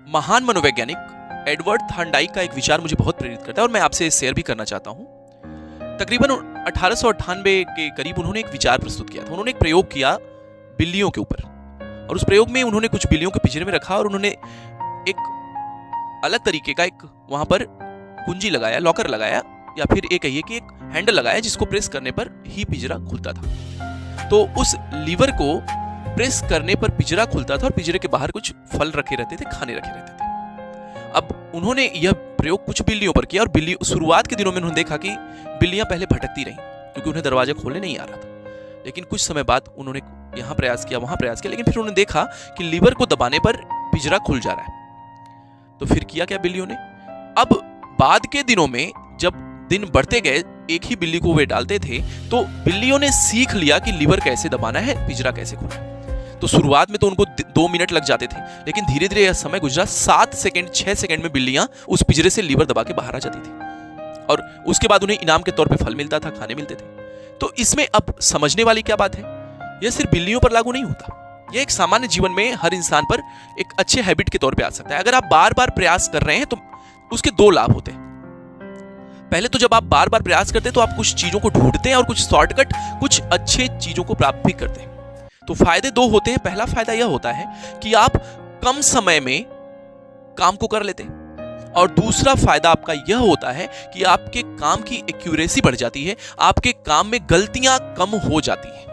महान मनोवैज्ञानिक Edward Thorndike का एक विचार मुझे बहुत प्रेरित करता है और मैं आपसे शेयर भी करना चाहता हूं। तकरीबन 1898 के करीब उन्होंने एक विचार प्रस्तुत किया था। उन्होंने एक प्रयोग किया बिल्लियों के ऊपर, और उस प्रयोग में उन्होंने कुछ बिल्लियों को पिंजरे में रखा और उन्होंने एक अलग तरीके का एक वहां पर कुंजी लगाया, लॉकर लगाया, या फिर ये कहिए कि एक हैंडल लगाया जिसको प्रेस करने पर ही पिंजरा खुलता था। तो उस लीवर को प्रेस करने पर पिंजरा खुलता था और पिंजरे के बाहर कुछ फल रखे रहते थे, खाने रखे रहते थे। अब उन्होंने यह प्रयोग कुछ बिल्लियों पर किया और बिल्ली शुरुआत के दिनों में उन्होंने देखा कि बिल्लियां पहले भटकती रहीं क्योंकि उन्हें दरवाजा खोलने नहीं आ रहा था। लेकिन कुछ समय बाद उन्होंने यहाँ प्रयास किया, वहां प्रयास किया, लेकिन फिर उन्होंने देखा कि लीवर को दबाने पर पिंजरा खुल जा रहा है। तो फिर किया क्या बिल्लियों ने? अब बाद के दिनों में जब दिन बढ़ते गए, एक ही बिल्ली को वे डालते थे, तो बिल्लियों ने सीख लिया कि लीवर कैसे दबाना है, पिंजरा कैसे खोलना है। तो शुरुआत में तो उनको 2 मिनट लग जाते थे, लेकिन धीरे धीरे यह समय गुजरा, 7 सेकंड 6 सेकंड में बिल्लियां उस पिंजरे से लीवर दबा के बाहर आ जाती थी और उसके बाद उन्हें इनाम के तौर पे फल मिलता था, खाने मिलते थे। तो इसमें अब समझने वाली क्या बात है, यह सिर्फ बिल्लियों पर लागू नहीं होता, यह एक सामान्य जीवन में हर इंसान पर एक अच्छे हैबिट के तौर पे आ सकता है। अगर आप बार बार प्रयास कर रहे हैं तो उसके 2 लाभ होते हैं। पहले तो जब आप बार बार प्रयास करते हैं तो आप कुछ चीजों को ढूंढते हैं और कुछ शॉर्टकट, कुछ अच्छे चीजों को प्राप्त भी करते हैं। तो फायदे 2 होते हैं। पहला फायदा यह होता है कि आप कम समय में काम को कर लेते हैं, और दूसरा फायदा आपका यह होता है कि आपके काम की एक्यूरेसी बढ़ जाती है, आपके काम में गलतियां कम हो जाती हैं।